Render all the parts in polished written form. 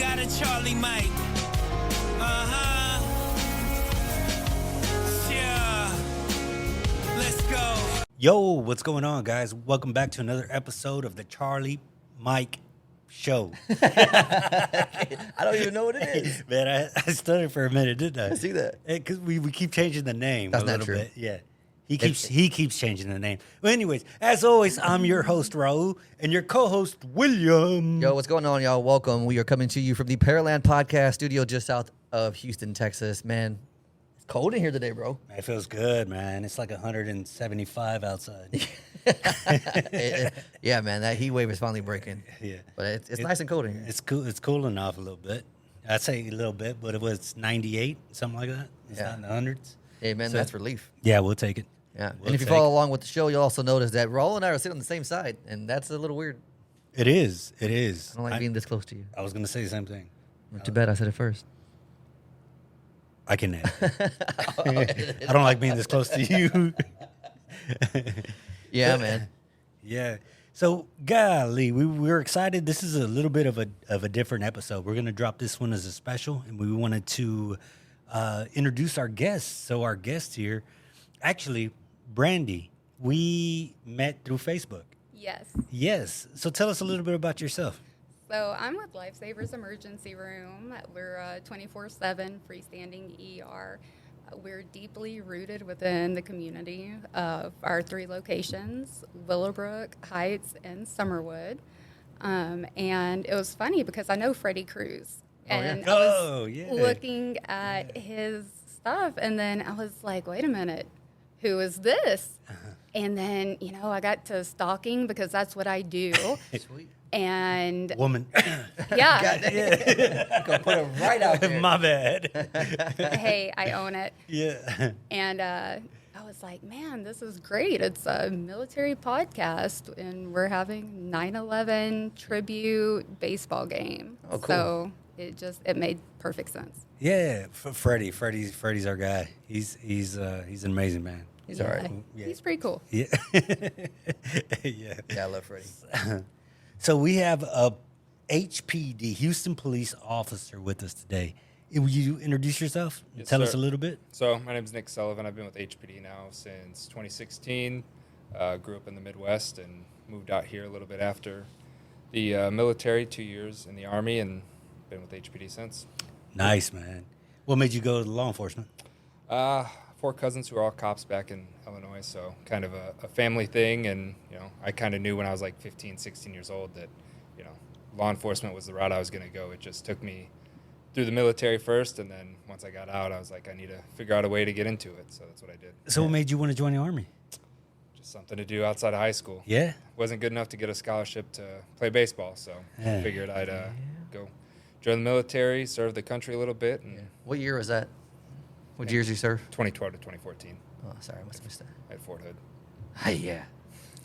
got a Charlie mic. Yeah. Let's go. Yo, what's going on, guys? Welcome back to another episode of the Charlie Mike Show. I don't even know what it is. Man, I stuttered for a minute, didn't I? I see that. Because we keep changing the name That's a not little true. bit. Yeah. He keeps changing the name. Well, anyways, as always, I'm your host, Raul, and your co-host, William. Yo, what's going on, y'all? Welcome. We are coming to you from the Pearland Podcast Studio just south of Houston, Texas. Man, it's cold in here today, bro. It feels good, man. It's like 175 outside. Yeah, man, that heat wave is finally breaking. Yeah. But it's nice and cold in here. It's cool. It's cooling off a little bit. I'd say a little bit, but it was 98, something like that. It's Yeah. not in the hundreds. Hey, man, So- that's relief. Yeah, we'll take it. Yeah. We'll And if you take follow it. along with the show, you'll also notice that Raul and I are sitting on the same side, and that's a little weird. It is. It is. I don't like being this close to you. I was going to say the same thing. Too bad I said it first. I can add. I don't like being this close to you. Yeah, man. Yeah. So, golly, we're excited. This is a little bit of a different episode. We're going to drop this one as a special, and we wanted to introduce our guests. So, our guest here, actually, Brandy, we met through Facebook. Yes. Yes. So, tell us a little bit about yourself. So I'm with Lifesavers Emergency Room. We're 24/7 freestanding ER. We're deeply rooted within the community of our three locations, Willowbrook, Heights, and Summerwood. And it was funny because I know Freddie Cruz. And I was looking at his stuff, and then I was like, wait a minute, who is this? And then, I got to stalking because that's what I do. Sweet. And Woman. yeah, Go put it right out there. My bad. hey, I own it. Yeah. And I was like, man, this is great. It's a military podcast, and we're having 9/11 tribute baseball game. Oh, cool. So it made perfect sense. Yeah, Freddie's our guy. He's an amazing man. He's all right. Yeah. He's pretty cool. Yeah. Yeah. Yeah, I love Freddie. So we have a HPD, Houston Police Officer, with us today. Will you introduce yourself? Yes, Tell us sir. a little bit. So my name is Nick Sullivan. I've been with HPD now since 2016. Grew up in the Midwest and moved out here a little bit after the military, 2 years in the Army, and been with HPD since. Nice, man. What made you go to law enforcement? 4 cousins who are all cops back in Illinois, so kind of a family thing. And, I kind of knew when I was like 15, 16 years old that, law enforcement was the route I was going to go. It just took me through the military first, and then once I got out, I was like, I need to figure out a way to get into it. So that's what I did. So what made you want to join the Army? Just something to do outside of high school. Yeah. Wasn't good enough to get a scholarship to play baseball, so Yeah. I figured I'd go join the military, serve the country a little bit, and What year was that? What years you serve? 2012 to 2014 Oh, sorry, I must have missed that. at Fort Hood. Hey, yeah.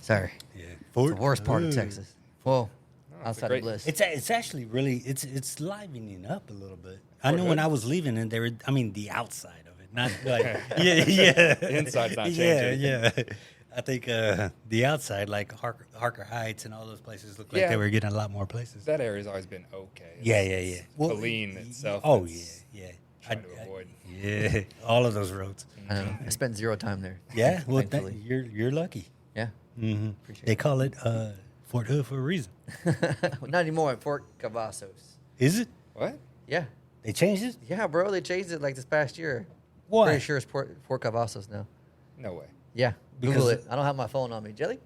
Sorry. Yeah. It's the worst part of Texas. Well, No, it's a outside great- of Bliss. It's actually really it's livening up a little bit. I know when I was leaving, and the outside of it, not like yeah. The inside's not Yeah, changing. yeah. I think the outside, like Harker Heights and all those places, looked like Yeah. they were getting a lot more places. That area's always been okay. Yeah. It's Colleen itself. Oh it's yeah. Trying to avoid. Yeah, all of those roads. I know. I spent 0 time there. Yeah, well, Thankfully. you're lucky. Yeah. Mm-hmm. Appreciate They it. call it Fort Hood for a reason. Not anymore at Fort Cavazos. Is it? What? Yeah. They changed it? Yeah, bro. They changed it like this past year. Why? Pretty sure it's Fort Cavazos now. No way. Yeah. Because- Google it. I don't have my phone on me. Jelly?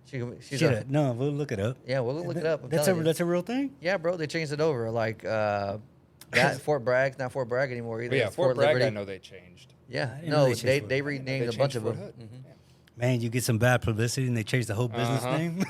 She's Shit, no, we'll look it up. Yeah, we'll look it up. I'm That's telling you. that's a real thing? Yeah, bro. They changed it over. Like, not Fort Bragg's not Fort Bragg anymore either. But yeah, It's Fort Bragg, Liberty. I know they changed. Yeah. I didn't know No, they changed they Fort they Bragg. renamed They a bunch changed of Fort them. Hood. Mhm. Yeah. Man, you get some bad publicity and they change the whole business Uh-huh. name.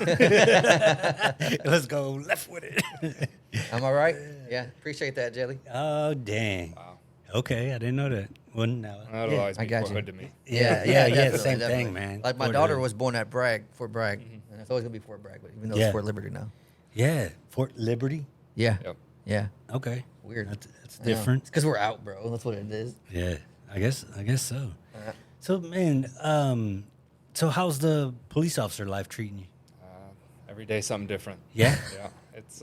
Let's go left with it. Am I right? Yeah. Appreciate that, Jelly. Oh, dang. Wow. Okay, I didn't know that. Well, now, That'll yeah. always I be got Fort you. Hood to me. Yeah, definitely, same definitely. thing, man. Like my Fort daughter Hood. was born at Fort Bragg, and it's always gonna be Fort Bragg, but even though Yeah. it's Fort Liberty now. Yeah, Fort Liberty. Yeah, Yep. yeah. Okay, Weird. That's I know. different. It's because we're out, bro. That's what it is. Yeah, I guess so. Uh, So, man, so how's the police officer life treating you? Every day something different. Yeah? Yeah. It's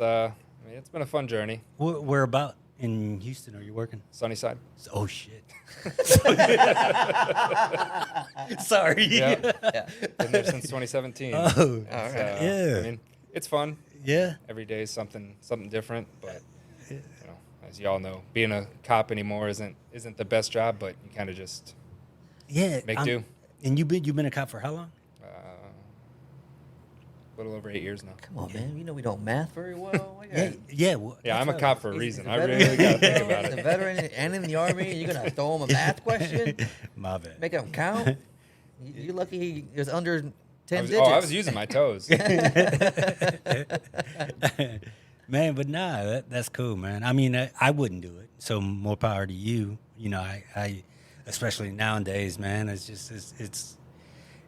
I mean, it's been a fun journey. Where about in Houston are you working? Sunnyside. Oh shit. Sorry. Yeah. Yeah. Been there since 2017. Oh, all right. Yeah. I mean, it's fun. Yeah. Every day is something different, but you know, as y'all know, being a cop anymore isn't the best job, but you kind of just Yeah. make do. And you've been a cop for how long? A little over 8 years now. Come on, man. You know we don't math very well. Yeah. Well, Yeah, I'm a that's cop for a He's reason. a I veteran. really got to think about He's a it. veteran and in the Army, and you're going to throw him a math question? my bad. Make him count? You're lucky he was under 10 I was, digits. I was using my toes. Man, but nah, that's cool, man. I mean, I wouldn't do it. So more power to you. You know, I especially nowadays, man. It's just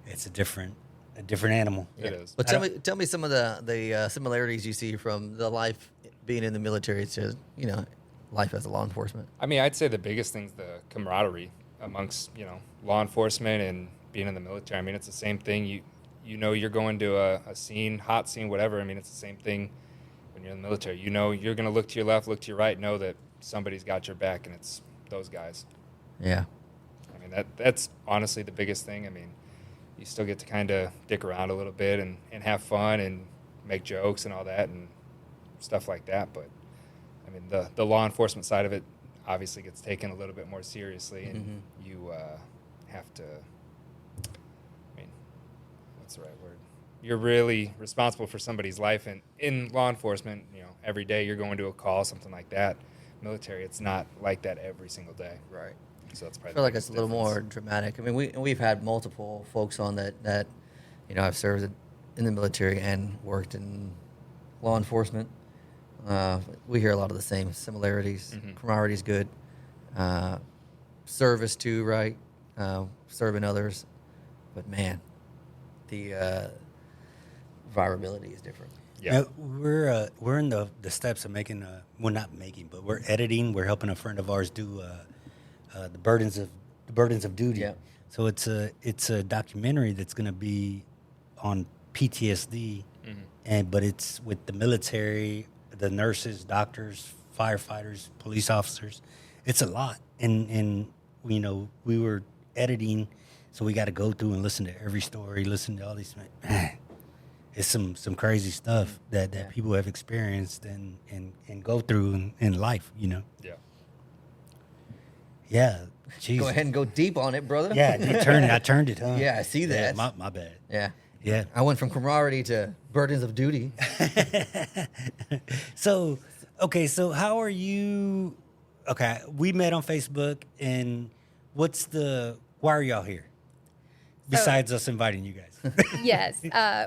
it's a different animal. It is. But tell me some of the similarities you see from the life being in the military to, you know, life as a law enforcement. I mean, I'd say the biggest thing's the camaraderie amongst, you know, law enforcement and being in the military. I mean, it's the same thing. You know you're going to a scene, hot scene, whatever. I mean, it's the same thing when you're in the military. You know you're going to look to your left, look to your right, know that somebody's got your back, and it's those guys. Yeah. I mean, that's honestly the biggest thing. I mean, you still get to kind of dick around a little bit and have fun and make jokes and all that and stuff like that. But, I mean, the law enforcement side of it obviously gets taken a little bit more seriously, and you have to, I mean, what's the right word? You're really responsible for somebody's life. And in law enforcement, you know, every day you're going to a call, something like that. Military, it's not like that every single day. Right. So that's I probably feel the like it's biggest a little difference. more dramatic. I mean, we've had multiple folks on that you know, I've served in the military and worked in law enforcement. We hear a lot of the same similarities. Camaraderie's good. Service too, right? Serving others. But man, the vulnerability is different. Yeah. We're in the steps of making well, not making, but we're editing. We're helping a friend of ours do the burdens of duty. Yeah. So it's a documentary that's going to be on PTSD, but it's with the military, the nurses, doctors, firefighters, police officers. It's a lot, and you know, we were editing, so we got to go through and listen to every story, listen to all these. Man, it's some crazy stuff that people have experienced and go through in life, you know. Yeah. Yeah. Jesus. Go ahead and go deep on it, brother. Yeah, I turned it, huh? Yeah, I see that. Yeah, my bad. Yeah. Yeah. I went from camaraderie to burdens of duty. So how are you? Okay, we met on Facebook, and why are y'all here? Besides us inviting you guys. Yes,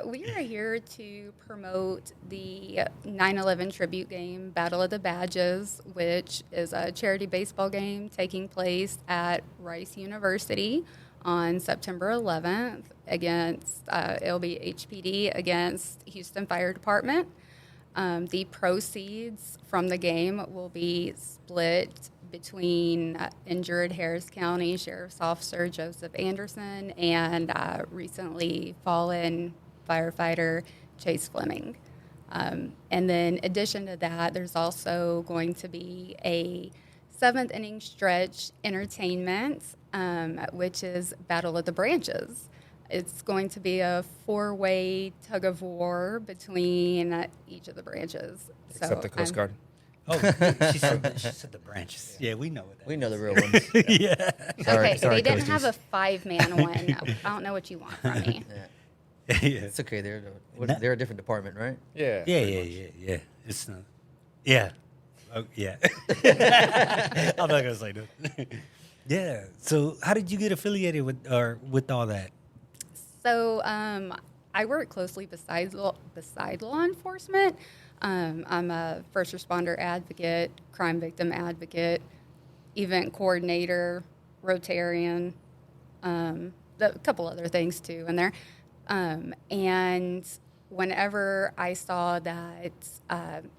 we are here to promote the 9/11 tribute game, Battle of the Badges, which is a charity baseball game taking place at Rice University on September 11th against, it'll be HPD against Houston Fire Department. The proceeds from the game will be split between injured Harris County Sheriff's Officer Joseph Anderson and recently fallen firefighter Chase Fleming. And then addition to that, there's also going to be a 7th inning stretch entertainment, which is Battle of the Branches. It's going to be a 4-way tug of war between each of the branches. Except the Coast Guard. Oh, she said the branches. Yeah, we know what that We is. know the real ones. Yeah. Sorry, Okay, sorry, they didn't Coasties. have a 5-man one. I don't know what you want from me. Yeah. Yeah. It's okay. They're a different department, right? Yeah. Yeah. It's not. Yeah. Oh, yeah. I'm not gonna say that. Yeah. So, how did you get affiliated with all that? So I work closely beside law enforcement. I'm a first responder advocate, crime victim advocate, event coordinator, Rotarian, a couple other things too in there. And whenever I saw that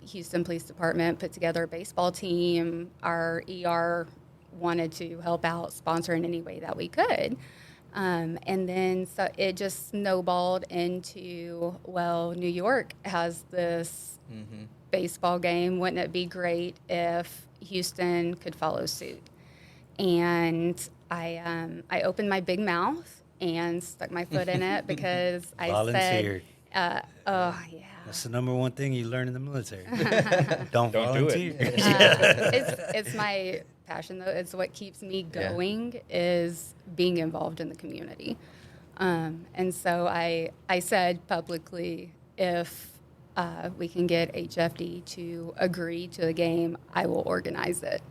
Houston Police Department put together a baseball team, our ER wanted to help out, sponsor in any way that we could. And then so it just snowballed into, well, New York has this baseball game. Wouldn't it be great if Houston could follow suit? And I opened my big mouth and stuck my foot in it because I Volunteered. said, "Oh yeah." That's the number one thing you learn in the military. Don't do it. volunteer. It's my passion though. It's what keeps me going is being involved in the community. And so I said publicly, if we can get HFD to agree to the game, I will organize it.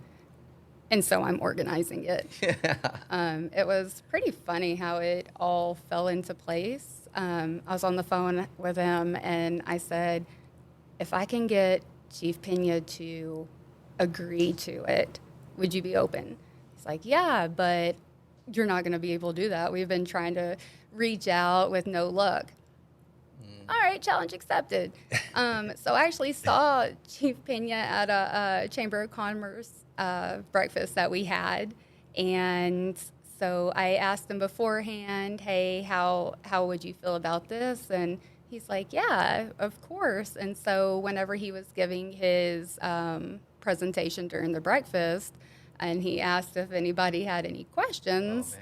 And so I'm organizing it. It was pretty funny how it all fell into place. I was on the phone with him, and I said, if I can get Chief Pena to agree to it, would you be open? He's like, yeah, but you're not going to be able to do that. We've been trying to reach out with no luck. All right, challenge accepted. So I actually saw Chief Pena at a Chamber of Commerce breakfast that we had, and so I asked him beforehand, hey, how would you feel about this? And he's like, yeah, of course. And so whenever he was giving his presentation during the breakfast, and he asked if anybody had any questions,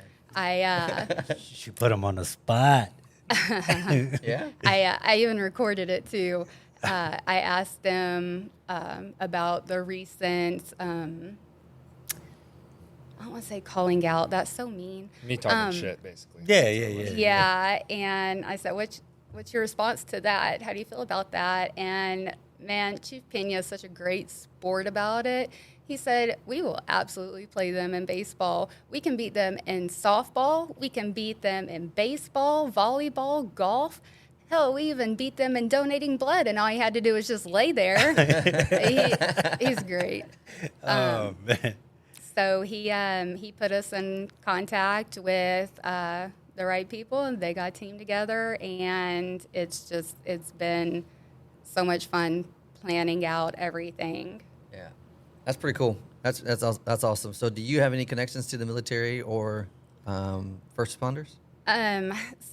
She put him on the spot. Yeah. I even recorded it too. I asked them about the recent, I don't want to say calling out. That's so mean. Me talking shit, basically. Yeah. Yeah, and I said, what's your response to that? How do you feel about that? And man, Chief Pena is such a great sport about it. He said, we will absolutely play them in baseball. We can beat them in softball. We can beat them in baseball, volleyball, golf. Hell, we even beat them in donating blood, and all he had to do was just lay there. He's great. Oh, man. So he put us in contact with the right people, and they got teamed together, and it's been so much fun planning out everything. Yeah, that's pretty cool. That's awesome. So, do you have any connections to the military or first responders?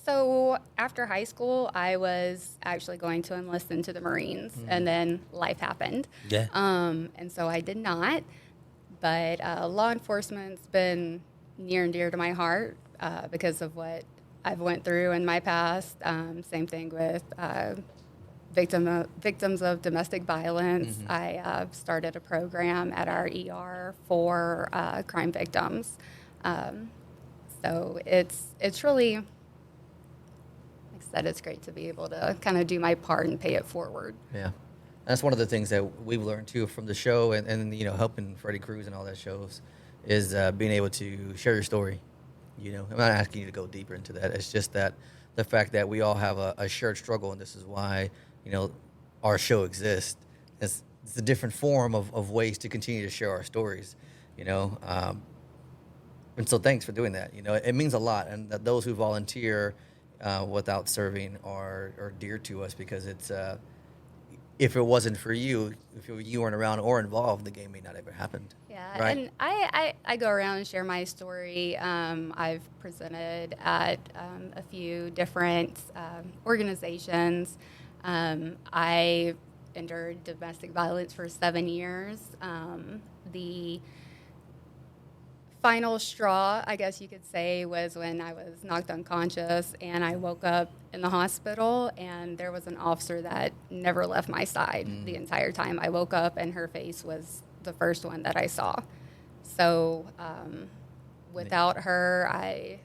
So after high school, I was actually going to enlist into the Marines, and then life happened. Yeah. And so I did not. But law enforcement's been near and dear to my heart because of what I've went through in my past. Same thing with victims of domestic violence. I started a program at our ER for crime victims. So it's really, like I said, it's great to be able to kind of do my part and pay it forward. Yeah. That's one of the things that we've learned too from the show, and helping Freddie Cruz and all that shows, is being able to share your story. I'm not asking you to go deeper into that. It's just that the fact that we all have a shared struggle, and this is why our show exists. It's a different form of ways to continue to share our stories. And so thanks for doing that. It means a lot, and that those who volunteer without serving are dear to us, because it's. If it wasn't for you, if you weren't around or involved, the game may not ever happened. Yeah, right? And I go around and share my story. I've presented at a few different organizations. I endured domestic violence for 7 years. The final straw, I guess you could say, was when I was knocked unconscious and I woke up in the hospital, and there was an officer that never left my side the entire time. I woke up and her face was the first one that I saw. So without her, I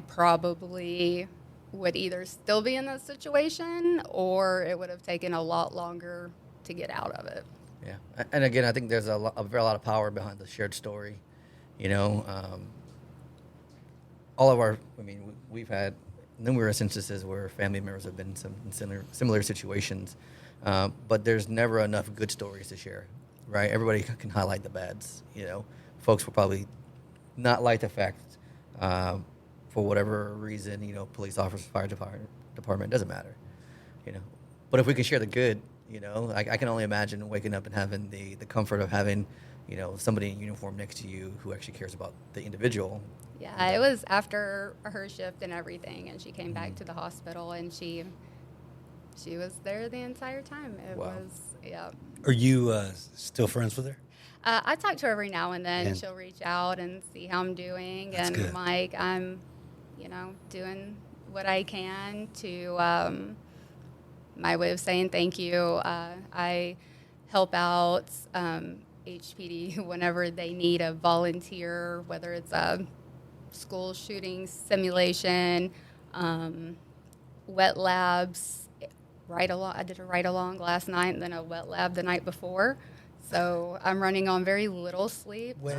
probably would either still be in this situation, or it would have taken a lot longer to get out of it. Yeah, and again, I think there's a very lot of power behind the shared story. All of we've had numerous instances where family members have been in similar situations, but there's never enough good stories to share, right? Everybody can highlight the bads. Folks will probably not like the fact, for whatever reason, police officers, fire department, doesn't matter, But if we can share the good, I can only imagine waking up and having the comfort of having, somebody in uniform next to you who actually cares about the individual. Yeah, it was after her shift and everything, and she came back to the hospital, and she She was there the entire time. It Wow. was, yeah. Are you still friends with her? I talk to her every now and then. And- She'll reach out and see how I'm doing. That's and good. like, I'm, doing what I can to, my way of saying thank you. I help out HPD whenever they need a volunteer, whether it's a school shooting simulation, wet labs, I did a ride along last night and then a wet lab the night before. So I'm running on very little sleep. It's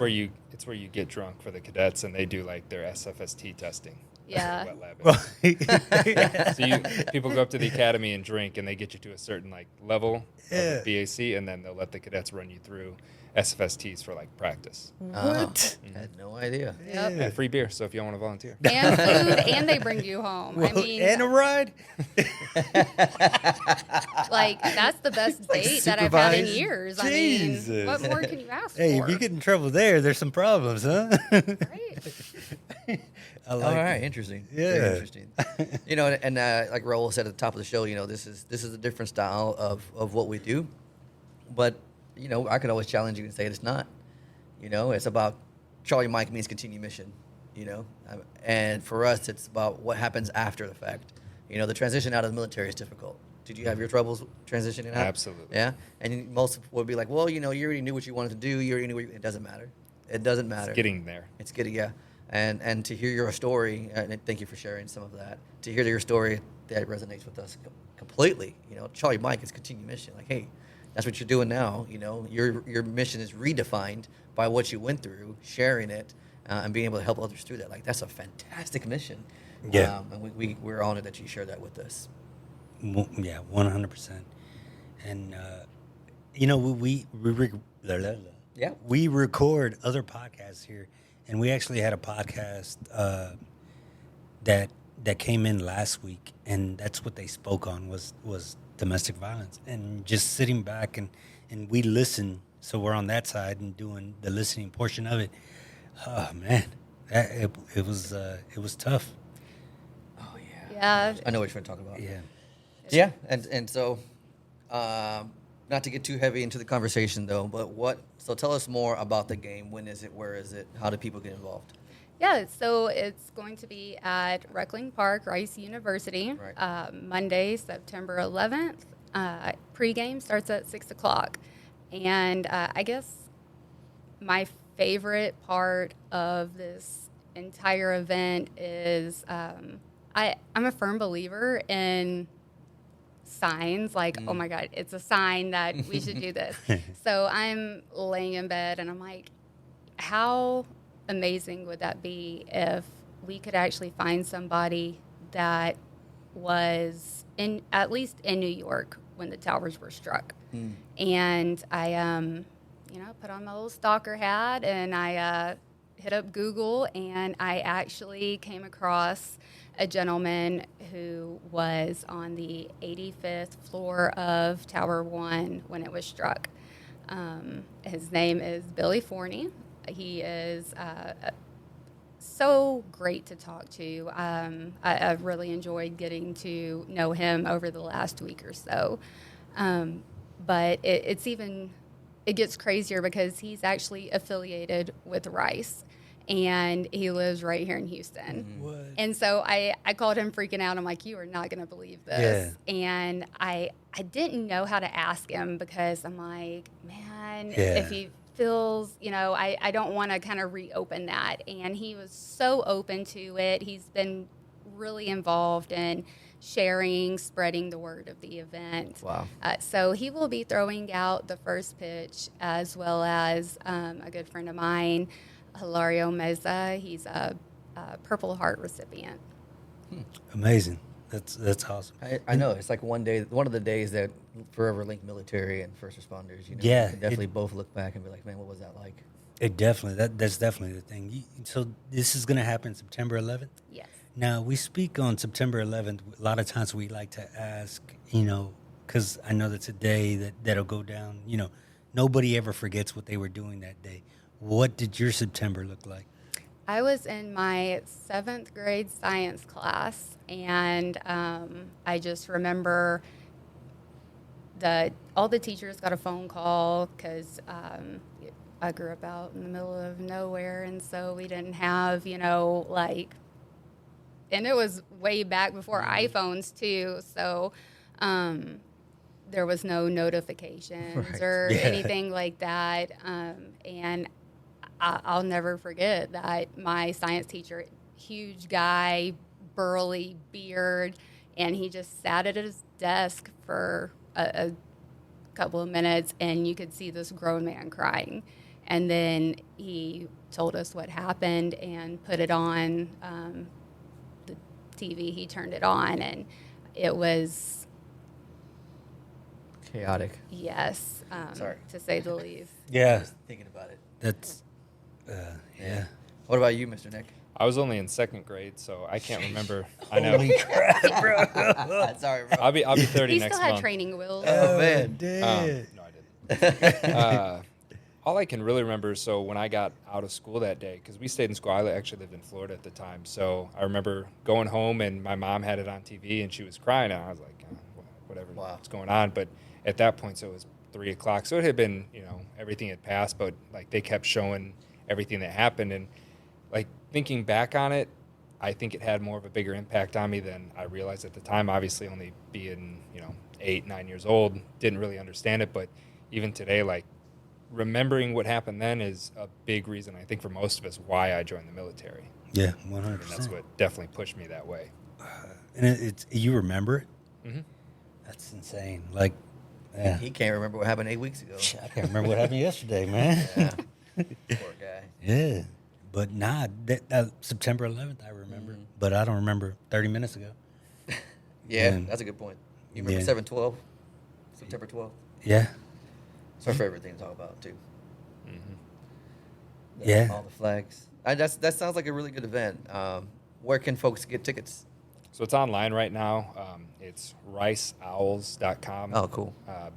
where you get drunk for the cadets and they do like their SFST testing. Yeah. That's what wet lab is. So people go up to the academy and drink, and they get you to a certain like level of the BAC, and then they'll let the cadets run you through SFSTs for like practice. What? I had no idea. Yep. And free beer, so if y'all want to volunteer. And food, and they bring you home. I Well, mean, and a ride? like, that's the best like date that I've had in supervised? years. I Jesus. mean, what more can you ask Hey, for? if you get in trouble there's some problems, huh? Right? I like All right, it. interesting. Yeah. Very interesting. And like Raul said at the top of the show, this is a different style of what we do. But I could always challenge you and say it's not. It's about Charlie Mike means continue mission. And for us, it's about what happens after the fact. The transition out of the military is difficult. Did you have your troubles transitioning out? Absolutely. Yeah. And most would be like, well, you already knew what you wanted to do. You already knew it doesn't matter. It doesn't matter. It's getting there. It's getting, yeah. And to hear your story, and thank you for sharing some of that, to hear your story, that resonates with us completely. Charlie Mike is continue mission. Like, hey, that's what you're doing now. Your mission is redefined by what you went through, sharing it, and being able to help others through that. Like, that's a fantastic mission. Yeah. And we're honored that you share that with us. Yeah, 100%. And, we record other podcasts here, and we actually had a podcast that came in last week, and that's what they spoke on was domestic violence, and just sitting back and we listen. So we're on that side and doing the listening portion of it. Oh man, it was tough. Oh, yeah. Yeah. I know what you're talking about. Yeah. Yeah, and so, not to get too heavy into the conversation though, but so tell us more about the game. When is it? Where is it? How do people get involved? Yeah, so it's going to be at Reckling Park, Rice University, Right. Monday, September 11th. Pre-game starts at 6 o'clock. And I guess my favorite part of this entire event is I'm a firm believer in signs, like, oh my God, it's a sign that we should do this. So I'm laying in bed and I'm like, how amazing would that be if we could actually find somebody that was at least in New York when the towers were struck. And I put on my little stalker hat and I hit up Google, and I actually came across a gentleman who was on the 85th floor of Tower 1 when it was struck. His name is Billy Forney. He is so great to talk to. I've really enjoyed getting to know him over the last week or so. But it gets crazier because he's actually affiliated with Rice, and he lives right here in Houston. What? And so I called him freaking out. I'm like, you are not going to believe this. Yeah. And I didn't know how to ask him because I'm like, man, if he feels, I don't want to kind of reopen that. And he was so open to it. He's been really involved in sharing, spreading the word of the event. Wow. So he will be throwing out the first pitch, as well as a good friend of mine, Hilario Meza. He's a Purple Heart recipient. Amazing. That's awesome. I know it's like one of the days that forever link military and first responders. Yeah, we can definitely both look back and be like, man, what was that like? It definitely that's definitely the thing. So this is going to happen September 11th. Yes. Now, we speak on September 11th. A lot of times we like to ask, because I know that's a day that'll go down. Nobody ever forgets what they were doing that day. What did your September look like? I was in my 7th grade science class, and I just remember all the teachers got a phone call because I grew up out in the middle of nowhere, and so we didn't have, like, and it was way back before iPhones too, so there was no notifications or anything like that, and I'll never forget that my science teacher, huge guy, burly beard, and he just sat at his desk for a couple of minutes, and you could see this grown man crying. And then he told us what happened and put it on the TV. He turned it on, and it was chaotic. Yes, Sorry. to say the least. Yeah, Just thinking about it. that's yeah. What about you, Mr. Nick? I was only in second grade, so I can't remember. I know. Holy crap, bro! Sorry, bro. I'll be 30 He next still had month. training wheels. Oh, man. No, I didn't. All I can really remember, so when I got out of school that day, because we stayed in school, I actually lived in Florida at the time. So I remember going home and my mom had it on TV and she was crying, and I was like, whatever, what's going on? But at that point, so it was 3 o'clock. So it had been, everything had passed, but like they kept showing everything that happened. And like thinking back on it, I think it had more of a bigger impact on me than I realized at the time. Obviously, only being, 8, 9 years old, didn't really understand it. But even today, like, remembering what happened then is a big reason, I think, for most of us why I joined the military. Yeah, 100%. And that's what definitely pushed me that way. And it's you remember it? Mm-hmm. That's insane. Like, yeah. He can't remember what happened 8 weeks ago. I can't remember what happened yesterday, man. Yeah. Poor guy. Yeah, but that September 11th I remember, but I don't remember 30 minutes ago. Yeah, And- that's a good point. You remember Yeah. 7/12? September 12th? Yeah, It's our favorite thing to talk about, too. Mm-hmm. Yeah. All the flags. That sounds like a really good event. Where can folks get tickets? So it's online right now. It's riceowls.com. Oh, cool. /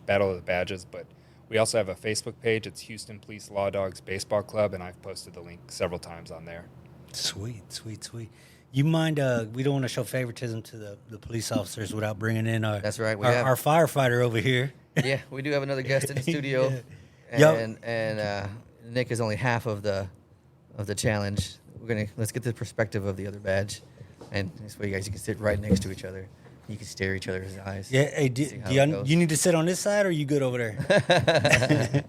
Battle of the Badges. But we also have a Facebook page. It's Houston Police Law Dogs Baseball Club, and I've posted the link several times on there. sweet. You mind? We don't want to show favoritism to the police officers without bringing in our That's right, we our, have- our firefighter over here. Yeah, we do have another guest in the studio. Yeah. And Nick is only half of the challenge. Let's get the perspective of the other badge. And this way you guys can sit right next to each other. You can stare each other's eyes. Yeah, hey, See how it goes. you need to sit on this side, or are you good over there?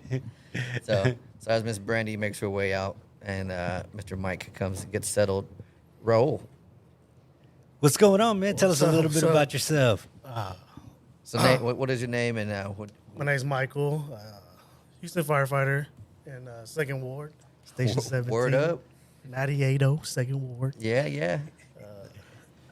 So as Miss Brandy makes her way out and Mr. Mike comes and gets settled, roll. What's going on, man? Tell us a little bit about yourself. So what is your name and what? My name's Michael, Houston firefighter in 2nd Ward, Station 17. Word up. 98-0, 2nd Ward. Yeah.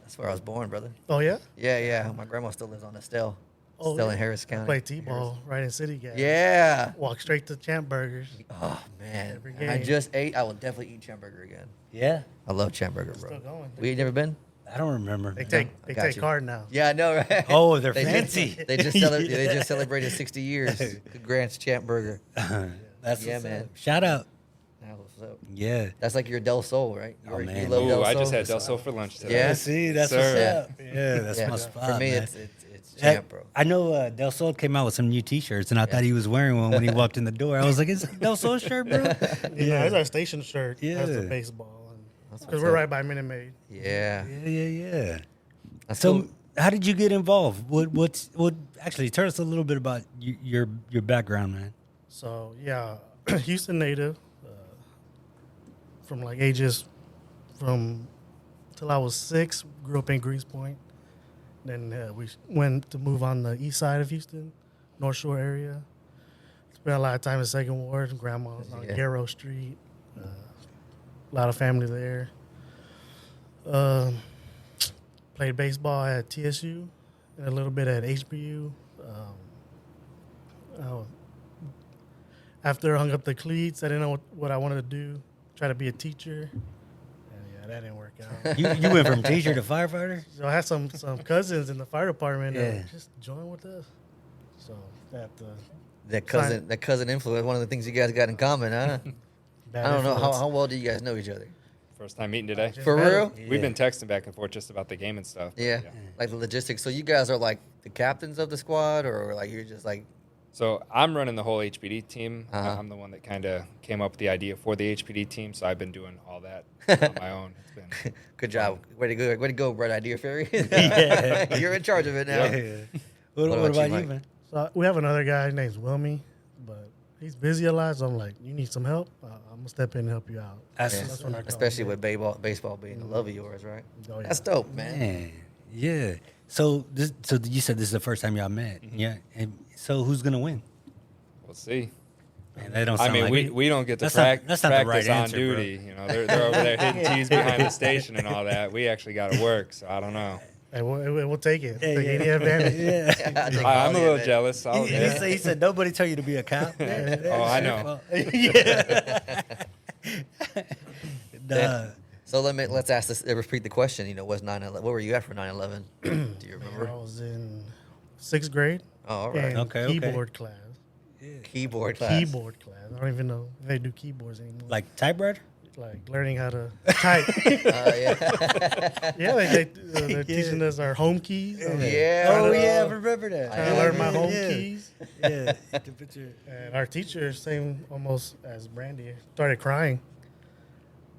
That's where I was born, brother. Oh, yeah? Yeah. My grandma still lives on Estelle. Still in Harris County. Play T-ball right in City Gas. Yeah. Walk straight to Champ Burgers. Oh, man. Every I game. just ate. I will definitely eat Champ Burger again. Yeah, I love Champ Burger, bro. Still going. We ain't never been? I don't remember. They take I got you. card now. Yeah, I know, right? Oh, they're They just- fancy. They just celebrated 60 years. Congrats, Champ Burger. That's Yeah, what's man. up. Shout out. That was up. Yeah. That's like your Del Sol, right? Oh, man. You love Ooh, Del I Sol? just had Del Sol for lunch today. Yeah? See, that's Sir. what's up. Yeah, that's Yeah. my spot. For me, man. it's Champ, bro. I know Del Sol came out with some new T-shirts, and I thought he was wearing one when he walked in the door. I was like, "Is that Del Sol shirt, bro?" Yeah, it's our station shirt. That's Yeah. the baseball. That's Because what's we're up. right by Minute Maid. Yeah. Yeah. That's So, cool. how did you get involved? What? Actually, tell us a little bit about your background, man. So, yeah, Houston native. From like ages till I was 6, grew up in Greens Point. Then we went to move on the east side of Houston, North Shore area. Spent a lot of time in 2nd Ward. Grandma's on Yeah. Garrow Street. A lot of family there. Played baseball at TSU and a little bit at HBU. After I hung up the cleats, I didn't know what I wanted to do. Try to be a teacher. And yeah, that didn't work out. You went from teacher to firefighter. So I had some cousins in the fire department Yeah. that just joined with us. So That cousin influence, one of the things you guys got in common, huh? bad I don't know. influence. How well do you guys know each other? First time meeting today. Just For met real? him. We've been texting back and forth just about the game and stuff. Yeah. Like the logistics. So you guys are like the captains of the squad, or like you're just like? So I'm running the whole HPD team. Uh-huh. I'm the one that kind of came up with the idea for the HPD team. So I've been doing all that on my own. It's been Good job. Way to go, Bright Idea Fairy. Yeah. You're in charge of it now. Yeah. What What about about you, you, Mike? man? So we have another guy named Wilmy, but he's busy a lot. So I'm like, you need some help? I'm gonna step in and help you out. That's- Yeah. That's when I call Especially him. with baseball being the love of yours, right? Oh, yeah. That's dope, man. Man, yeah. So you said this is the first time y'all met, yeah. And so who's gonna win? we'll see. Man, that don't I sound mean, like we don't get to That's not- that's not the practice right on answer, duty. You know, they're over there hitting tees behind the station and all that. We actually got to work, so I don't know. Hey, we'll take it. Yeah, Take yeah. any advantage. Yeah. I think I'm a all little the- jealous. I'll He, admit. he said nobody tell you to be a cop. Oh, I know. Yeah. Nah. So let's ask this. Repeat the question. You know, what's 9/11? What were you at for 9/11? Do you remember? I was in 6th grade. Oh, all right. And Okay, okay. keyboard class. Keyboard class. Keyboard class. I don't even know if they do keyboards anymore. Like typewriter? Like learning how to type. Yeah. Yeah, they're teaching us our home keys. Yeah. Oh I yeah, I know. remember that. I Trying to learn my Yeah, home yeah. keys. Yeah. And our teacher, same almost as Brandy, started crying.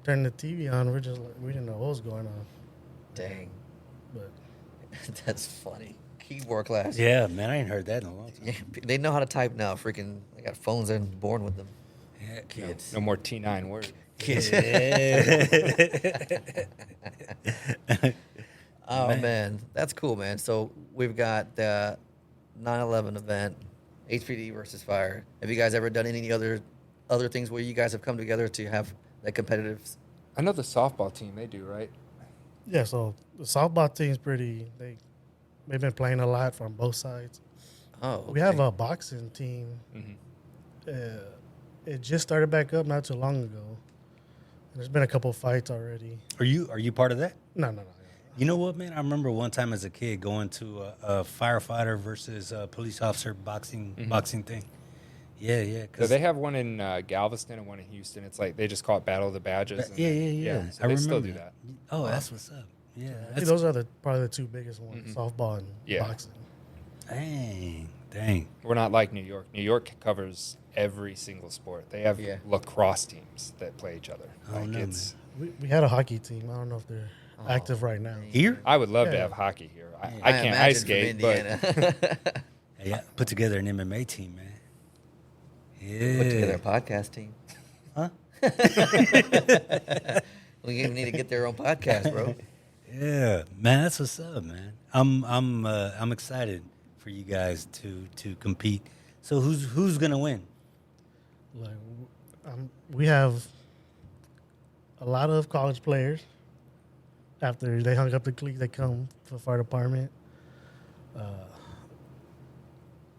Turned the TV on. We're just like, we didn't know what was going on. Dang. But That's funny. Keyboard class. Yeah, man, I ain't heard that in a long time. Yeah, they know how to type now. Freaking, they got phones and born with them. Yeah, Kids. No more T9 word. Kids. Yeah. Oh man, that's cool, man. So we've got the 9/11 event, HPD versus Fire. Have you guys ever done any other things where you guys have come together to have that competitive? I know the softball team, they do, right? yeah, so the softball team's pretty. They've been playing a lot from both sides. Oh, okay. We have a boxing team. Mm-hmm. It just started back up not too long ago. There's been a couple fights already. Are you part of that? No. You know what, man? I remember one time as a kid going to a firefighter versus a police officer boxing thing. Yeah, yeah. So 'cause- they have one in Galveston and one in Houston. It's like they just call it Battle of the Badges. and yeah. So they still do that. Oh, that's what's up. Yeah, I think that's, those are probably the two biggest ones: softball and Yeah. boxing. dang. We're not like New York. New York covers every single sport. They have Yeah. lacrosse teams that play each other. Oh, no, it's. We had a hockey team. I don't know if they're active right now. Here? I would love to Yeah. have hockey here. I can't imagine ice from skate, but Indiana. Yeah, put together an MMA team, man. Yeah. Put together a podcast team. Huh? We need to get their own podcast, bro. Yeah, man, that's what's up, man. I'm excited for you guys to compete. So who's gonna win? Like, we have a lot of college players. After they hung up the cleats, they come for the fire department.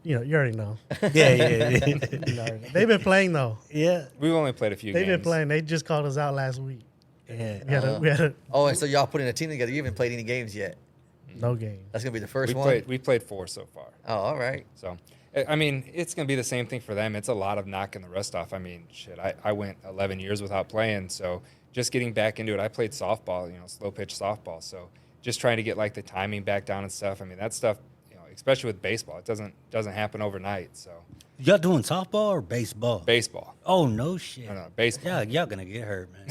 You already know. Yeah. You already know. They've been playing though. Yeah. we've only played a few They've games. been playing. They just called us out last week. Yeah. We had a Oh, and so y'all putting a team together. You haven't played any games yet. no game. That's gonna be the first We one. played 4 so far. Oh, all right. So, I mean, it's going to be the same thing for them. It's a lot of knocking the rust off. I mean, shit, I went 11 years without playing. So just getting back into it, I played softball, slow pitch softball. So just trying to get like the timing back down and stuff. I mean, that stuff, especially with baseball, it doesn't happen overnight. So Y'all doing softball or baseball? baseball. Oh no shit. No, baseball. Y'all gonna get hurt, man.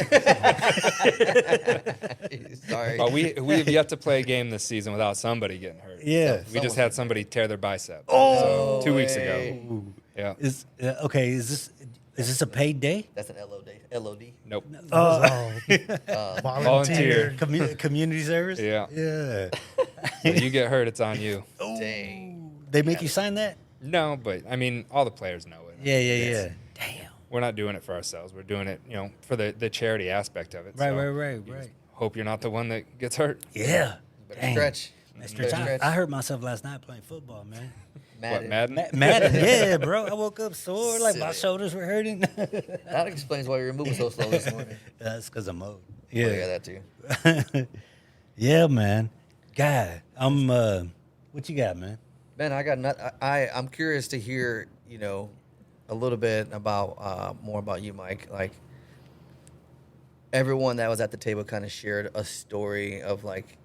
Sorry. But we have yet to play a game this season without somebody getting hurt. Yeah. We just had somebody tear their bicep. Oh, 2 weeks way. ago. Yeah. Okay? Is this a paid day? That's an LOD. Nope. Volunteer. Community service? Yeah. Yeah. So you get hurt, it's on you. Dang. They make you sign that? No, but I mean, all the players know it. Yeah. Damn. We're not doing it for ourselves. We're doing it, for the charity aspect of it. Right, So right. hope you're not the one that gets hurt. Yeah. Better Dang. stretch. Stretch. Better stretch. I hurt myself last night playing football, man. What, Madden. Madden? Madden, yeah, bro. I woke up sore, like my Silly. shoulders were hurting. That explains why you're moving so slow this morning. That's because I'm old. Yeah, Yeah. that too. Yeah, man. God, what you got, man? Man, I got I'm curious to hear, a little bit about more about you, Mike. Like everyone that was at the table kind of shared a story of like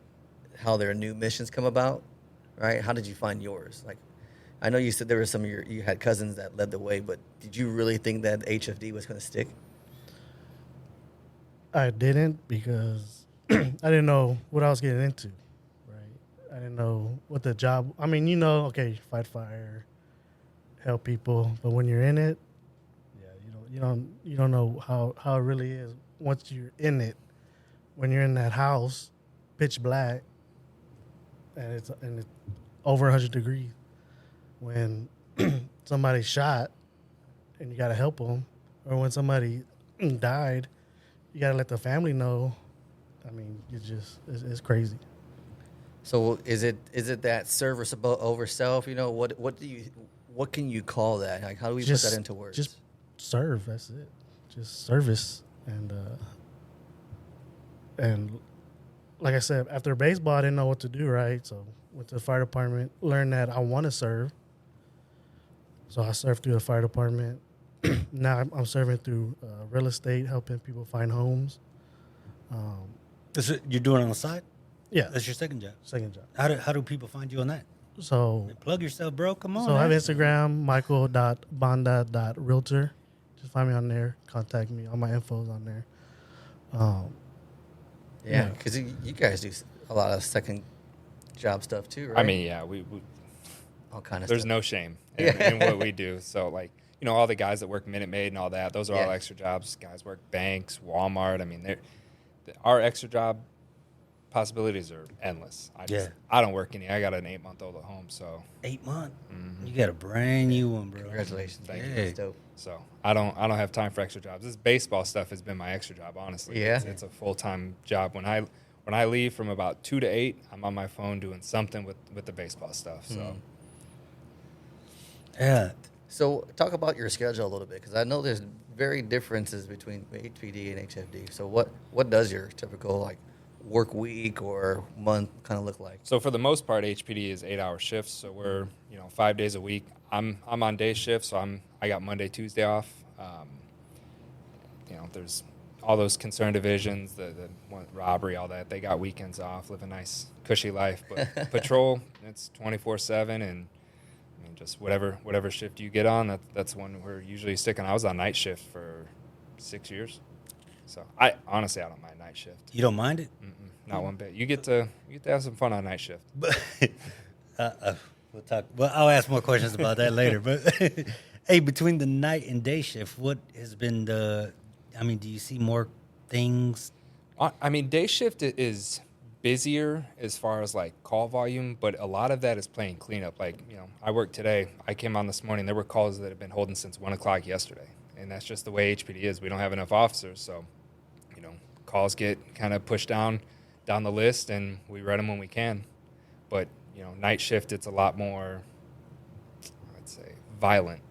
how their new missions come about, right? How did you find yours? Like, I know you said there were some of you had cousins that led the way, but did you really think that HFD was going to stick? I didn't because I didn't know what I was getting into, right? I didn't know what the job. I mean, okay, fight fire, help people, but when you're in it, yeah, you don't know how it really is once you're in it. When you're in that house, pitch black, and it's over 100 degrees. When somebody's shot and you got to help them, or when somebody died, you got to let the family know. I mean, it's crazy. So is it that service over self? What can you call that? Like, how do we put that into words? Just serve. That's it. Just service. And like I said, after baseball, I didn't know what to do, right? So went to the fire department, learned that I want to serve. So I served through the fire department. Now I'm serving through real estate, helping people find homes. You're doing it on the side? Yeah. That's your second job? Second job. How do people find you on that? So Plug yourself, bro. Come on. So I have man. Instagram, michael.banda.realtor. Just find me on there. Contact me. All my info's on there. Yeah, because you guys do a lot of second job stuff too, right? I mean, yeah, we all kind of there's stuff. no shame in what we do. So, like, all the guys that work Minute Maid and all that, those are all extra jobs. Guys work banks, Walmart. I mean, our extra job possibilities are endless. I don't work any. I got an 8-month-old at home, so 8 months. You got a brand new one, bro. Congratulations. Thank you. Yeah. That's dope. So I don't have time for extra jobs. This baseball stuff has been my extra job, honestly. Yeah. It's a full-time job. When I leave from about 2 to 8, I'm on my phone doing something with the baseball stuff. So Yeah. So talk about your schedule a little bit, because I know there's very differences between HPD and HFD. So what does your typical work week or month kind of look like? So for the most part, HPD is 8-hour shifts. So we're 5 days a week. I'm on day shift, so I got Monday, Tuesday off. There's all those concerned divisions, the robbery, all that. They got weekends off, live a nice cushy life. But patrol, it's 24/7, and I mean just whatever shift you get on, that's when we're usually sticking. I was on night shift for 6 years, so I honestly don't mind night shift. You don't mind it? Not one bit. You get to have some fun on night shift. We'll talk. Well, I'll ask more questions about that later. But hey, between the night and day shift, what has been do you see more things? I mean, day shift is busier as far as call volume, but a lot of that is playing cleanup. I worked today. I came on this morning. There were calls that have been holding since 1 o'clock yesterday, and that's just the way HPD is. We don't have enough officers, so calls get kind of pushed down the list, and we read them when we can. But night shift, it's a lot more, I'd say, violent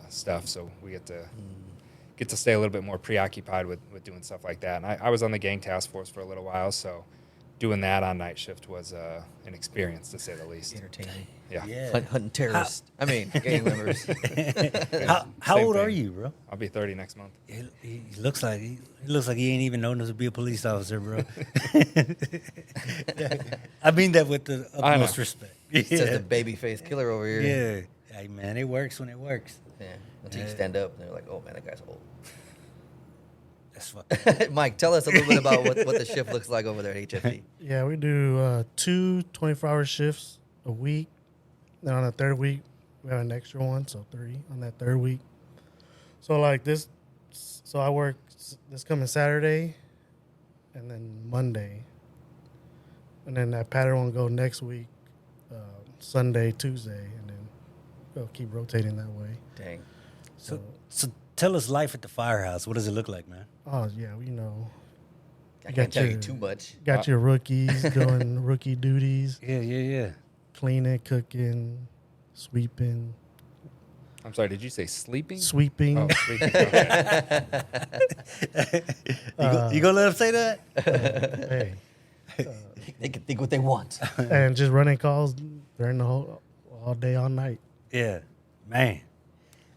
stuff. So we get to stay a little bit more preoccupied with doing stuff like that. And I was on the gang task force for a little while, so doing that on night shift was an experience, to say the least. Entertaining. Yeah. Hunting terrorists. Gang members. How old are thing. you, bro? I'll be 30 next month. He looks like he ain't even known to be a police officer, bro. I mean that with the utmost respect. It says the baby face killer over here. Yeah. Hey man, it works when it works. Yeah. Until you stand up and they're like, oh man, that guy's old. That's fucking Mike, tell us a little bit about what the shift looks like over there at HFD. Yeah, we do 2 24-hour shifts a week. Then on the third week, we have an extra one, so 3 on that third week. So this, so I work this coming Saturday and then Monday. And then that pattern will go next week, Sunday, Tuesday, and then we'll keep rotating that way. Dang. so tell us life at the firehouse. What does it look like, man? Oh, yeah, I can't tell you too much. Got your rookies doing rookie duties, Yeah. cleaning, cooking, sweeping. I'm sorry, did you say sleeping? Sweeping. Oh, sleeping. Okay. You gonna let him say that? Hey. They can think what they want. And just running calls during the all day, all night. Yeah, man.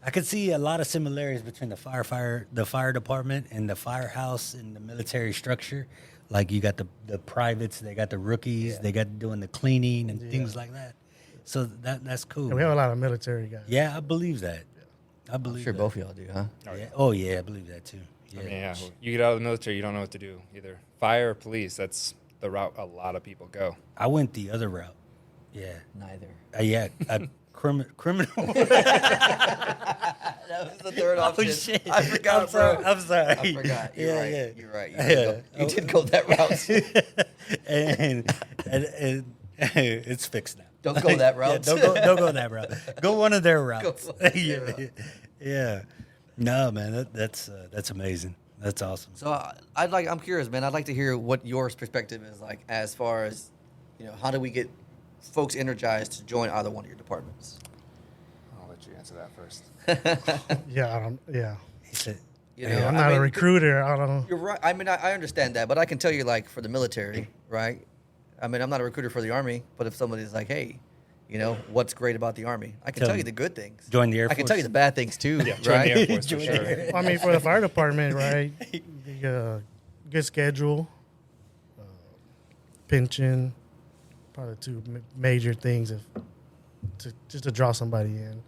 I could see a lot of similarities between the fire department and the firehouse and the military structure. Like you got the privates, they got the rookies, they got doing the cleaning and things like that. So that's cool. And we have a lot of military guys. Yeah, I believe that. I I'm believe sure that. both of y'all do, huh? Yeah. Oh yeah, I believe that too. Yeah. I mean, yeah, you get out of the military, you don't know what to do. Either fire or police. That's the route a lot of people go. I went the other route. Yeah. Neither. Yeah. Criminal. That was the third option. Oh shit! I forgot, I'm sorry. bro. I'm sorry. I forgot. You're Yeah, right. yeah. You're right. Yeah. You did go that route. and it's fixed now. Don't go that route. Yeah, don't go that route. Go one of their routes. one of their yeah, routes. yeah. No, man, that's amazing. That's awesome. So I'm curious, man. I'd like to hear what your perspective is like as far as, how do we get folks energized to join either one of your departments? I'll let you answer that first. Yeah. He said, I'm not a recruiter. I don't know. You're right. I mean, I understand that, but I can tell you, like, for the military, right? I mean, I'm not a recruiter for the Army, but if somebody's like, hey, what's great about the Army? I can Tell tell me. you the good things. Join the Air I can Force. tell you the bad things too, Yeah, join right? the Air Force for Join sure. the Air I mean, for the fire department, right? The good schedule, pension, probably two major things just to draw somebody in.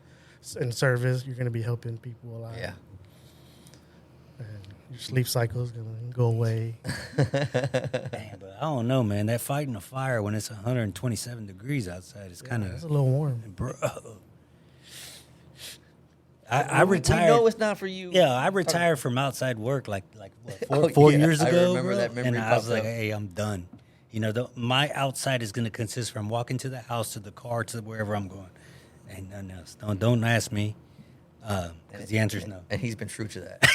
In service, you're going to be helping people a lot. Yeah. And your sleep cycle is going to go away. Damn, but I don't know, man. That fighting a fire when it's 127 degrees outside is kind It's a of, little warm. bro. I retired. We know it's not for you. Yeah, I retired from outside work like what, Oh, four yeah, years I ago, remember bro. that memory And I was popped like, up. hey, I'm done. My outside is going to consist from walking to the house, to the car, to wherever I'm going, and nothing else. Don't ask me, because the answer is no. And he's been true to that.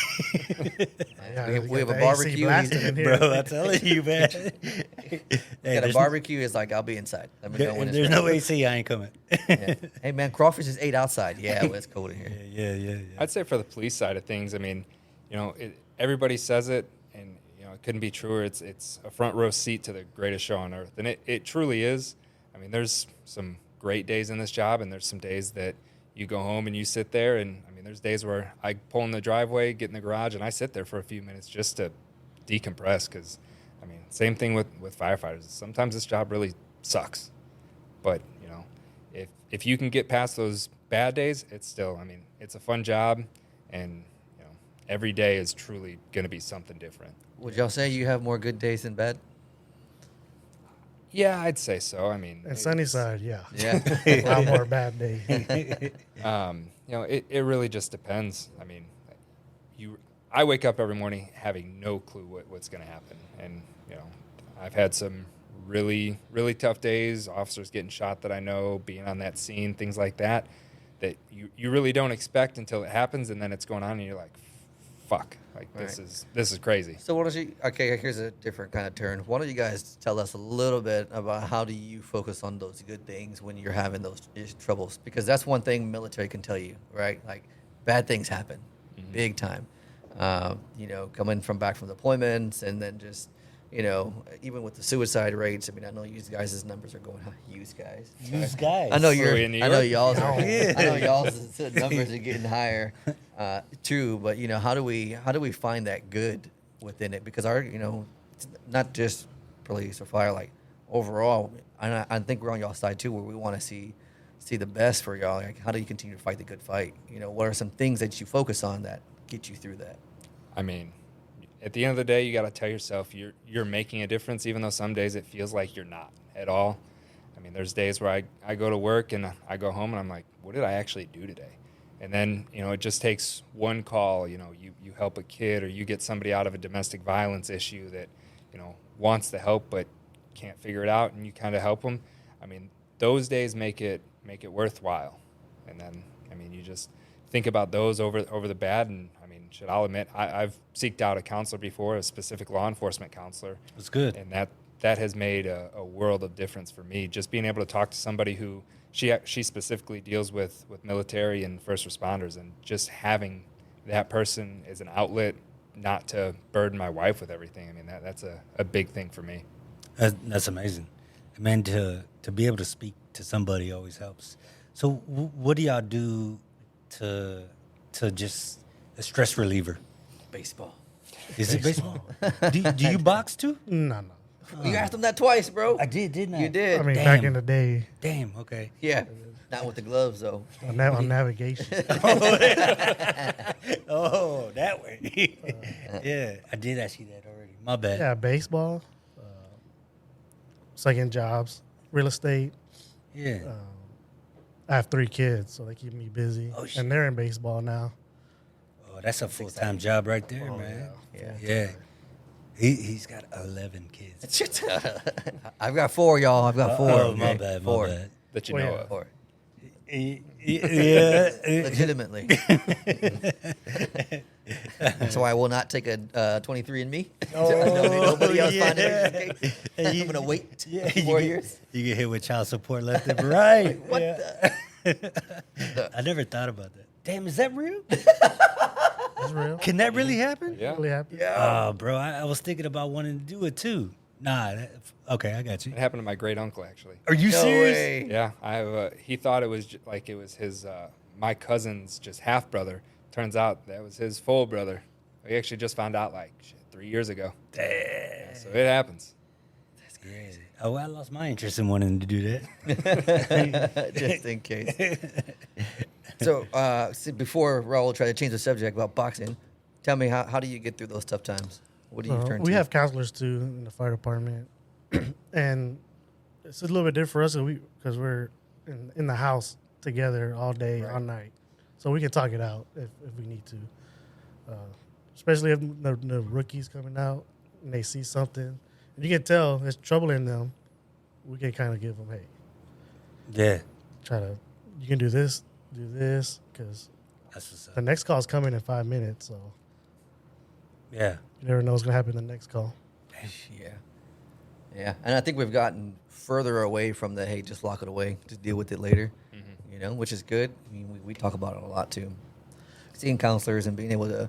Yeah, we have got a the AC barbecue. blasting in here. Bro, I'm telling you, man. Got a there's- barbecue. Is like, I'll be inside. Let me know when it's there's ready. no AC. I ain't coming. Yeah. Hey, man, crawfish is 8 outside. Yeah, well, it's cold in here. Yeah. I'd say for the police side of things, I mean, everybody says it, and it couldn't be truer. It's a front row seat to the greatest show on earth, and it truly is. I mean, there's some great days in this job, and there's some days that you go home and you sit there, and I mean, there's days where I pull in the driveway, get in the garage, and I sit there for a few minutes just to decompress. Because, I mean, same thing with firefighters. Sometimes this job really sucks, but if you can get past those bad days, it's still, I mean, it's a fun job, and every day is truly going to be something different. Would y'all say you have more good days than bad? Yeah, I'd say so. I mean, And Sunnyside, yeah. Yeah. A lot more bad days. It really just depends. I mean, I wake up every morning having no clue what's going to happen, and I've had some really, really tough days. Officers getting shot that I know, being on that scene, things like that you really don't expect until it happens, and then it's going on, and you're like, fuck, like this is crazy. So why don't you? Okay, here's a different kind of turn. Why don't you guys tell us a little bit about how do you focus on those good things when you're having those troubles? Because that's one thing military can tell you, right? Like bad things happen, big time. Coming back from deployments, and then just even with the suicide rates. I mean, I know you guys' numbers are going high. You guys. I know Are we in New I know York? y'all's are. I know y'all's numbers are getting higher too. But how do we find that good within it? Because our it's not just police or fire. Like overall, I think we're on y'all's side too, where we want to see the best for y'all. Like, how do you continue to fight the good fight? What are some things that you focus on that get you through that? I mean, at the end of the day, you got to tell yourself you're making a difference, even though some days it feels like you're not at all. I mean, there's days where I go to work and I go home and I'm like, what did I actually do today? And then, it just takes one call. You help a kid, or you get somebody out of a domestic violence issue that, wants the help but can't figure it out, and you kind of help them. I mean, those days make it worthwhile. And then, I mean, you just think about those over the bad. And I mean, I'll admit, I've seeked out a counselor before, a specific law enforcement counselor. That's good. And that has made a world of difference for me. Just being able to talk to somebody who she specifically deals with military and first responders, and just having that person as an outlet, not to burden my wife with everything. I mean, that's a big thing for me. That's amazing. Man, to be able to speak to somebody always helps. So what do y'all do to just a stress reliever? Baseball. Is it baseball? do you box too? No. You asked him that twice, bro. I did, didn't I? You did. I mean, Damn. back in the day, Damn. Okay. Yeah. Not with the gloves, though. on navigation. Oh, that way. Yeah, I did ask you that already. My bad. Yeah, baseball, second jobs, real estate. Yeah. I have 3 kids, so they keep me busy. Oh, shit. And they're in baseball now. Oh, that's a full-time job right there, Oh, man. yeah. Yeah. He's got 11 kids. I've got 4, y'all. I've got 4. Oh, my okay? bad. 4. My bad. That you Well, know yeah. of. 4. Yeah. Legitimately. So I will not take a 23andMe. Nobody else find it. Okay? I'm going to wait 4 years. You get hit with child support left and right. What the? I never thought about that. Damn, is that real? It's real. Can that really happen? Yeah. Really happy. Oh, bro, I was thinking about wanting to do it too. Nah, okay, I got you. It happened to my great uncle, actually. Are you No serious? way. Yeah, I have. He thought it was like it was his my cousin's just half brother. Turns out that was his full brother. We actually just found out like 3 years ago. Damn. So it happens. That's crazy. Oh, well, I lost my interest in wanting to do that. Just in case. So, see, before Raul tried to change the subject about boxing, tell me, how do you get through those tough times? What do you turn to? We have counselors too in the fire department, and it's a little bit different for us because we're in the house together all day, all night, so we can talk it out if we need to. Especially if the rookies coming out and they see something, and you can tell there's trouble in them. We can kind of give them, hey, Yeah. you can do this, because That's what's the up. next call is coming in 5 minutes, so Yeah. you never know what's gonna happen in the next call. Yeah. Yeah. And I think we've gotten further away from the, hey, just lock it away, just deal with it later, you know, which is good. I mean, we talk about it a lot too. Seeing counselors and being able to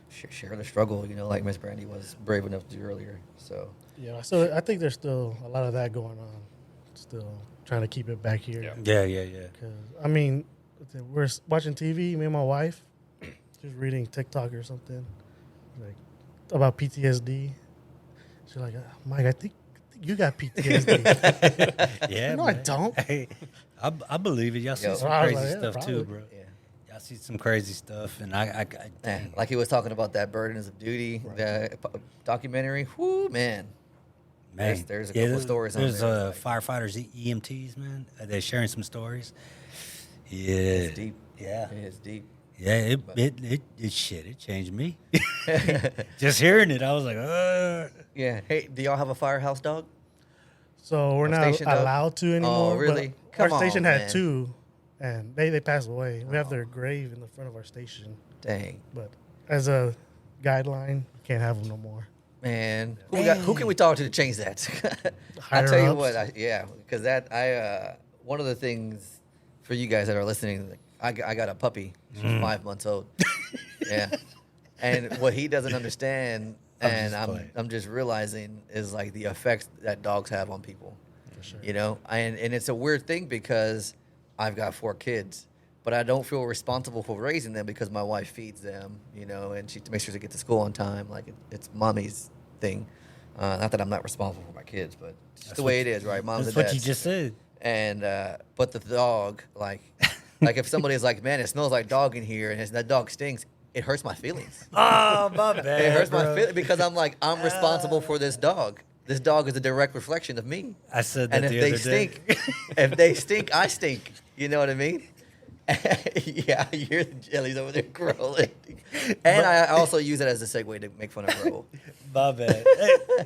share the struggle, you know, like Miss Brandy was brave enough to do earlier. So, Yeah, so I think there's still a lot of that going on. Still trying to keep it back here. Yeah. Yeah. Cause I mean, we're watching TV. Me and my wife, just reading TikTok or something, like about PTSD. She's like, Mike, I think you got PTSD. Yeah. No, I man. don't. Hey, I believe it. Y'all see Yo. some I was crazy like, yeah, stuff too, probably. bro. yeah. Y'all see some crazy stuff, and I Man, like he was talking about that Burdens of Duty documentary. Whoo, man. man, there's a couple of stories on There's there. firefighters, EMTs, man. They're sharing some stories. Yeah. It's deep. Yeah. It is deep. Yeah, it changed me. Just hearing it, I was like, Yeah. Hey, do y'all have a firehouse dog? So we're not Station dog? allowed to anymore. Oh, really? But Come our station on, had man. 2, and they passed away. We have their grave in the front of our station, Dang. but as a guideline, you can't have them no more. Man, who can we talk to change that? I Higher tell you ups. what, because one of the things for you guys that are listening, I got a puppy. She's 5 months old. Yeah, and what he doesn't understand, and I'm just realizing is like the effects that dogs have on people. For sure. You know, and it's a weird thing because I've got 4 kids, but I don't feel responsible for raising them because my wife feeds them, you know, and she makes sure to get to school on time. Like it's mommy's thing. Not that I'm not responsible for my kids, but it's just the way it is, right? Moms that's and what you dads. just said. And but the dog, like if somebody is like, man, it smells like dog in here, and that dog stinks, it hurts my feelings. Oh, my bad. It hurts my bro. feelings because I'm like, I'm responsible for this dog. This dog is a direct reflection of me. I said that And if the they other stink, day. if they stink, I stink. You know what I mean? Yeah, you hear the jellies over there growling. And I also use it as a segue to make fun of Rebel. My bad.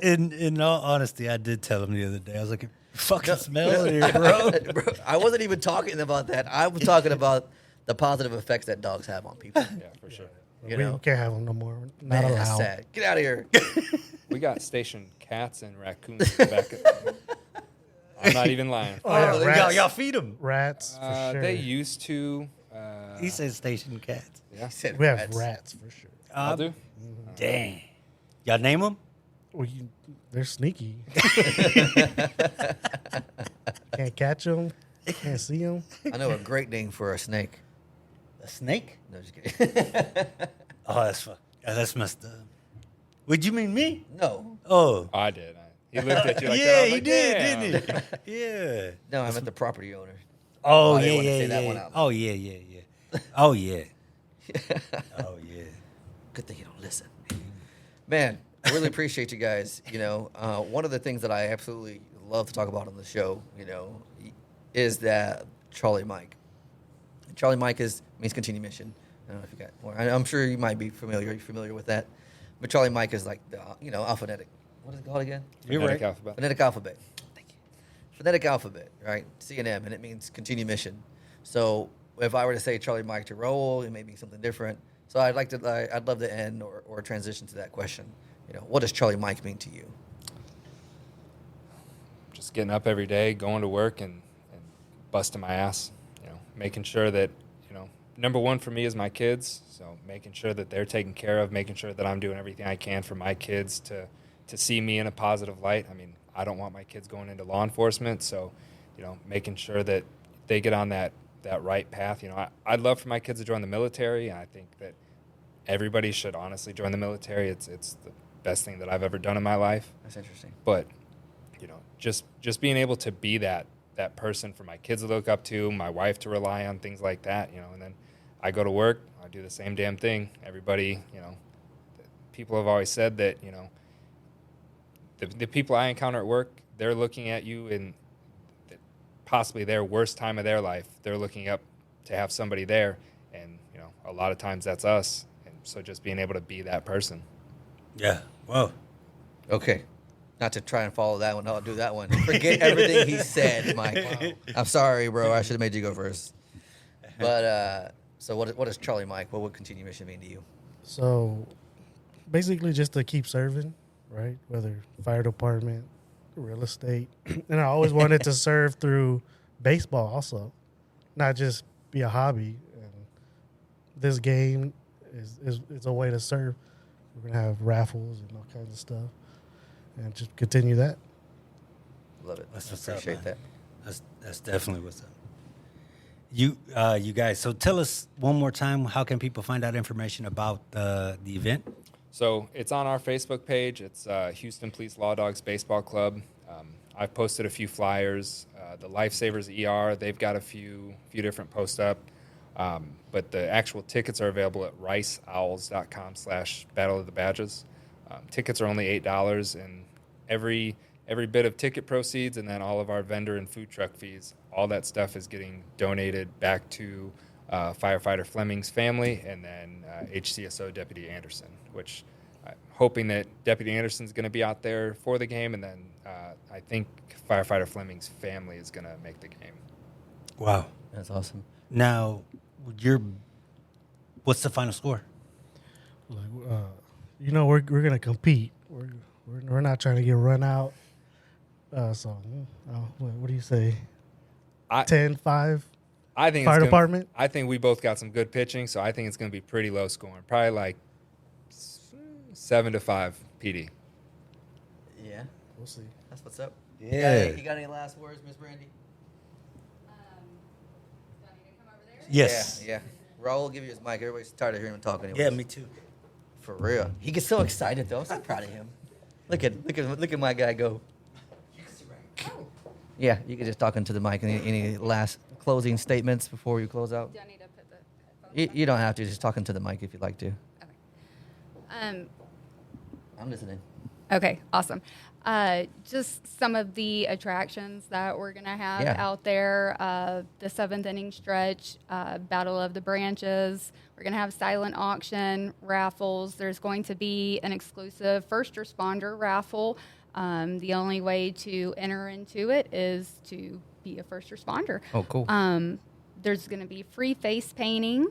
In all honesty, I did tell him the other day. I was like, "It fucking smells in here, bro." Bro, I wasn't even talking about that. I was talking about the positive effects that dogs have on people. Yeah, for sure. You we know? can't have them no more. Not Man, allowed. that's sad. Get out of here. We got stationed cats and raccoons back at I'm not even lying. Oh, yeah, y'all, rats. y'all feed them. Rats, for sure. They used to. He said station cats. Yeah, Said we have rats. rats for sure. I'll do. Dang. Y'all name them? Well, they're sneaky. Can't catch them. Can't see them. I know a great name for a snake. A snake? No, just kidding. Oh, that's messed up. Would you mean me? No. Oh. I did. He looked at you like that. I Yeah, was he like, did, "Damn." didn't he? Yeah. No, I meant the property owner. Oh, I didn't yeah, wanna yeah, say that yeah. one out. Oh, yeah, yeah, yeah. Oh, yeah. Oh, yeah. Good thing you don't listen. Man, I really appreciate you guys. You know, one of the things that I absolutely love to talk about on the show, you know, is that Charlie Mike. Charlie Mike means continue mission. I don't know if you got more. I'm sure you might be familiar. You're familiar with that. But Charlie Mike is like the, alphabetic. What is it called again? You're Phonetic right. alphabet. Phonetic alphabet. Thank you. Phonetic alphabet, right? C and M, and it means continue mission. So if I were to say Charlie Mike to Raul, it may be something different. So I'd love to end or transition to that question. You know, what does Charlie Mike mean to you? Just getting up every day, going to work, and busting my ass. You know, making sure that, number one for me is my kids. So making sure that they're taken care of, making sure that I'm doing everything I can for my kids to see me in a positive light. I mean, I don't want my kids going into law enforcement, so making sure that they get on that right path. I'd love for my kids to join the military, and I think that everybody should honestly join the military. It's the best thing that I've ever done in my life. That's interesting. But just being able to be that person for my kids to look up to, my wife to rely on, things like that, and then I go to work, I do the same damn thing. Everybody, people have always said that, the people I encounter at work, they're looking at you in possibly their worst time of their life. They're looking up to have somebody there, and a lot of times that's us. And so just being able to be that person. Yeah. Whoa. Okay. Not to try and follow that one. I'll do that one. Forget everything he said, Mike. Wow. I'm sorry, bro. I should have made you go first. But so what is Charlie Mike? What would continue mission mean to you? So basically just to keep serving, right? Whether fire department, real estate. And I always wanted to serve through baseball also, not just be a hobby. And this game is a way to serve. We're going to have raffles and all kinds of stuff. And just continue that. Love it. That's what's Appreciate up, that. That's definitely what's up. You guys, so tell us one more time, how can people find out information about the event? So it's on our Facebook page. It's Houston Police Law Dogs Baseball Club. I've posted a few flyers. The Lifesavers ER, they've got a few different posts up. But the actual tickets are available at riceowls.com/Battle of the Badges. Tickets are only $8, and every bit of ticket proceeds, and then all of our vendor and food truck fees, all that stuff is getting donated back to firefighter Fleming's family, and then HCSO Deputy Anderson, which I'm hoping that Deputy Anderson's going to be out there for the game, and then I think firefighter Fleming's family is going to make the game. Wow. That's awesome. Now, what's the final score? We're gonna compete. We're not trying to get run out. What do you say? 10-5. I think fire department. I think we both got some good pitching, so I think it's going to be pretty low scoring. Probably like 7-5 PD. Yeah, We'll see. that's what's up. Yeah. You got any last words, Miss Brandy? Do I need to come over there? Yes. Yeah. Raul will give you his mic. Everybody's tired of hearing him talk anyway. Yeah, me too. For real. He gets so excited though. I'm so proud of him. Look at my guy go. Yeah, you can just talk into the mic. Any last closing statements before you close out? Do I need to put the headphones You don't have to. Just talk into the mic if you'd like to. on? I'm listening. Okay, awesome. Just some of the attractions that we're going to have Yeah. out there. The 7th inning stretch, Battle of the Branches. We're going to have silent auction, raffles. There's going to be an exclusive first responder raffle. The only way to enter into it is to be a first responder. Oh, cool. There's going to be free face painting.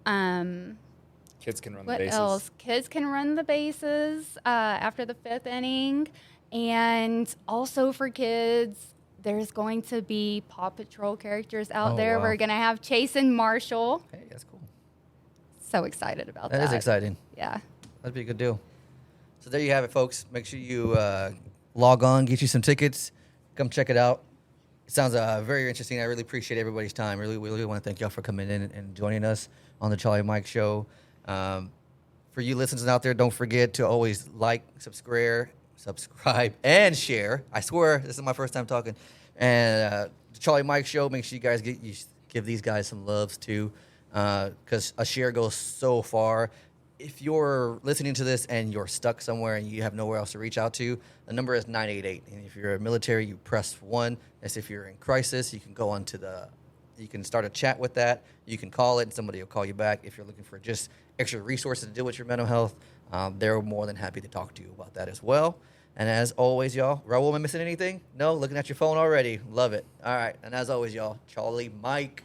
Kids can run the What bases. else? Kids can run the bases after the 5th inning. And also for kids, there's going to be Paw Patrol characters out Oh, there. wow. We're going to have Chase and Marshall. Hey, that's cool. So excited about that. That is exciting. Yeah. That'd be a good deal. So there you have it, folks. Make sure you log on, get you some tickets, come check it out. It sounds very interesting. I really appreciate everybody's time. We really want to thank y'all for coming in and joining us on the Charlie Mike Show. For you listeners out there, don't forget to always like, subscribe, subscribe, and share. I swear, this is my first time talking. And the Charlie Mike Show, make sure you guys give these guys some loves too, because a share goes so far. If you're listening to this and you're stuck somewhere and you have nowhere else to reach out to, the number is 988. And if you're a military, you press 1. That's if you're in crisis, you can go onto you can start a chat with that. You can call it and somebody will call you back. If you're looking for just extra resources to deal with your mental health, they're more than happy to talk to you about that as well. And as always, y'all, Raul, am I missing anything? No? Looking at your phone already. Love it. All right. And as always, y'all, Charlie Mike.